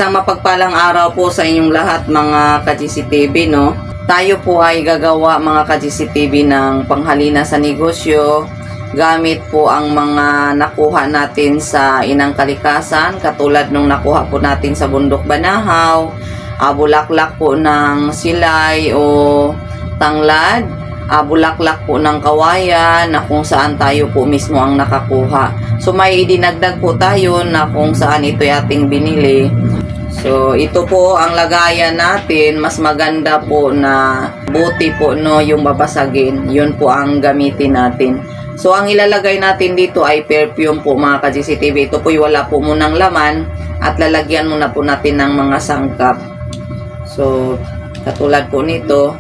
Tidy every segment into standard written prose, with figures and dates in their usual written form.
Isang mapagpalang araw po sa inyong lahat mga ka-GCTV, no? Tayo po ay gagawa mga ka-GCTV ng panghalina sa negosyo gamit po ang mga nakuha natin sa Inang Kalikasan, katulad nung nakuha po natin sa Bundok Banahaw, bulaklak po ng silay o tanglad, bulaklak po ng kawayan na kung saan tayo po mismo ang nakakuha. So may idinagdag po tayo na kung saan ito ating binili. So ito po ang lagayan natin, mas maganda po na buti po no yung babasagin, yun po ang gamitin natin. So ang ilalagay natin dito ay perfume po mga ka-GCTV. Ito po wala po munang laman at lalagyan muna po natin ng mga sangkap. So katulad po nito.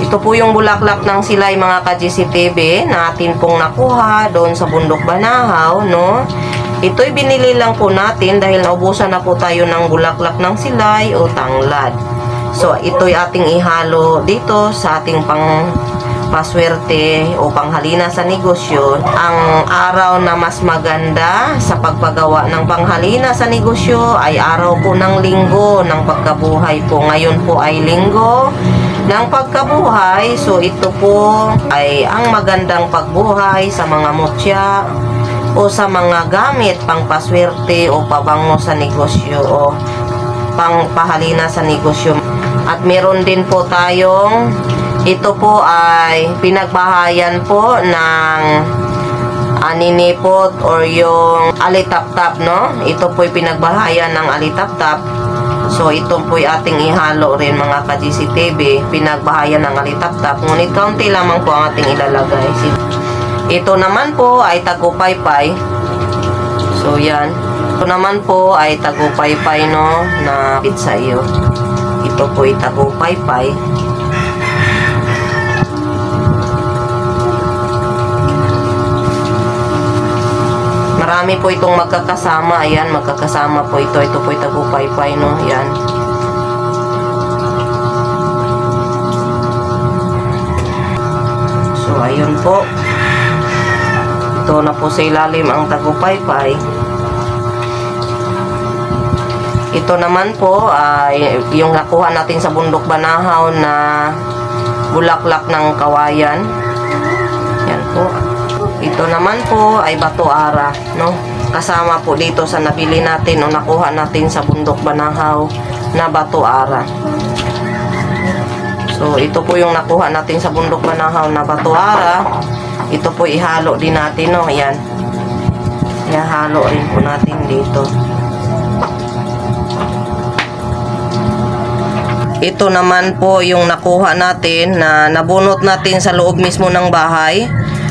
Ito po yung bulaklak ng silay mga ka-GCTV natin pong nakuha doon sa Bundok Banahaw, no? Ito'y binili lang po natin dahil naubusan na po tayo ng bulaklak ng silay o tanglad. So ito'y ating ihalo dito sa ating paswerte o panghalina sa negosyo. Ang araw na mas maganda sa pagpagawa ng panghalina sa negosyo ay araw po ng linggo ng pagkabuhay po. Ngayon po ay linggo ng pagkabuhay. So ito po ay ang magandang pagbuhay sa mga mutya o sa mga gamit pang paswerte o pabango sa negosyo o pangpahalina sa negosyo. At meron din po tayong, ito po ay pinagbahayan po ng aninipot or yung alitaptap, no? Ito po ay pinagbahayan ng alitaptap. So ito po ay ating ihalo rin mga ka-GCTV, pinagbahayan ng alitaptap. Ngunit kaunti lamang po ang ating ilalagay. Ito naman po ay tagupaypay. So yan. Ito naman po ay tagupaypay, no, na pizza iyo. Ito po ay tagupaypay. Marami po itong magkakasama. Ayan, magkakasama po ito. Ito po ay tagupaypay, no. Yan. So ayun po. Ito na po sa ilalim ang tagupaypay. Ito naman po ay yung nakuha natin sa Bundok Banahaw na bulaklak ng kawayan. Yan po. Ito naman po ay bato ara, no? Kasama po dito sa nabili natin o nakuha natin sa Bundok Banahaw na bato ara. So ito po yung nakuha natin sa Bundok Banahaw na bato ara. Ito po ihalo din natin, no? Ayan. Ihalo rin po natin dito. Ito naman po yung nakuha natin na nabunot natin sa loob mismo ng bahay.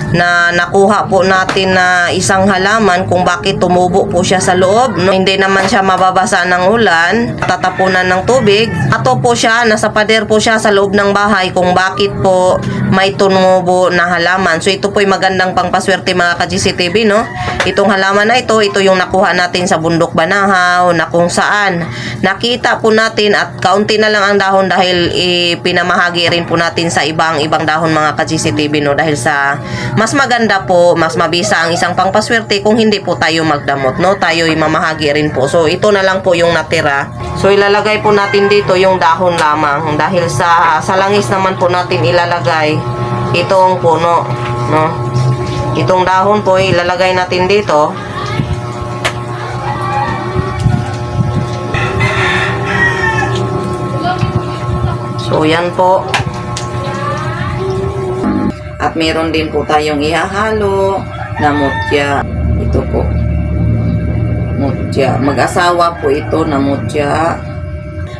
Na nakuha po natin na isang halaman kung bakit tumubo po siya sa loob, no? Hindi naman siya mababasa ng ulan, tatapunan ng tubig. Ato po siya, nasa pader po siya sa loob ng bahay kung bakit po may tumubo na halaman. So ito po ay magandang pangpaswerte mga ka-GCTV, no? Itong halaman na ito yung nakuha natin sa Bundok Banahaw na kung saan nakita po natin at kaunti na lang ang dahon dahil pinamahagi rin po natin sa ibang dahon mga ka-GCTV, no? Dahil sa mas maganda po, mas mabisa ang isang pangpaswerte kung hindi po tayo magdamot, no? Tayo'y mamahagi rin po. So ito na lang po yung natira. So ilalagay po natin dito yung dahon lamang dahil sa langis naman po natin ilalagay itong puno, no? Itong dahon po ilalagay natin dito. So yan po. At meron din po tayong ihahalo na mutya. Ito po. Mutya. Mag-asawa po ito na mutya.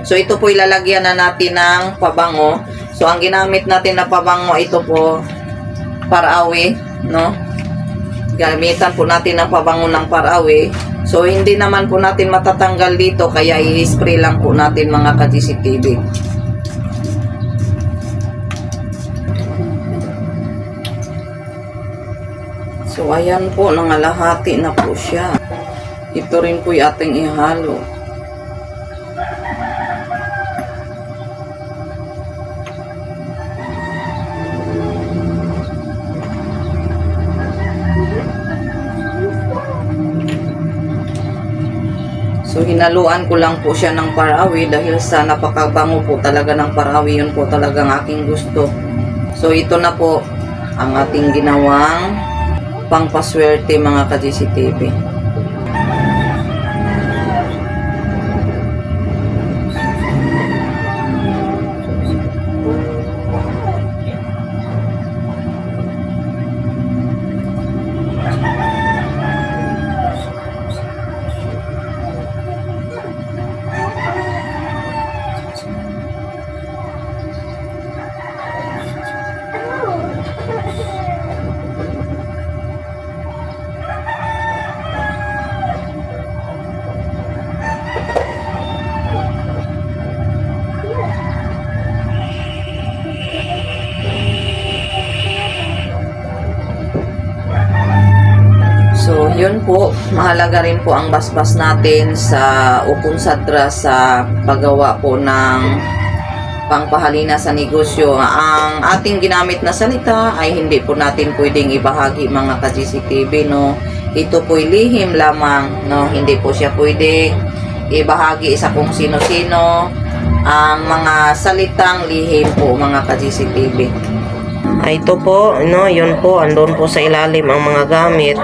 So ito po ilalagyan na natin ng pabango. So ang ginamit natin na pabango ito po parawi, no? Gamitan po natin ng pabango ng parawi. So hindi naman po natin matatanggal dito kaya i-spray lang po natin mga ka-GCTV. So ayan po, nangalahati na po siya. Ito rin po yung ating ihalo. So So hinaluan ko lang po siya ng parawi dahil sa napakabango po talaga ng parawi. Yun po talagang aking gusto. So ito na po ang ating ginawang pangpaswerte mga ka-GCTV. So, yun po, mahalaga rin po ang basbas natin sa Upon Sadra sa paggawa po ng pangpahalina sa negosyo. Ang ating ginamit na salita ay hindi po natin pwedeng ibahagi mga ka-GCTV, no? Ito po'y lihim lamang, no? Hindi po siya pwedeng ibahagi sa kung sino-sino. Ang mga salitang lihim po mga ka-GCTV. Ito po, no, yun po, andun po sa ilalim ang mga gamit.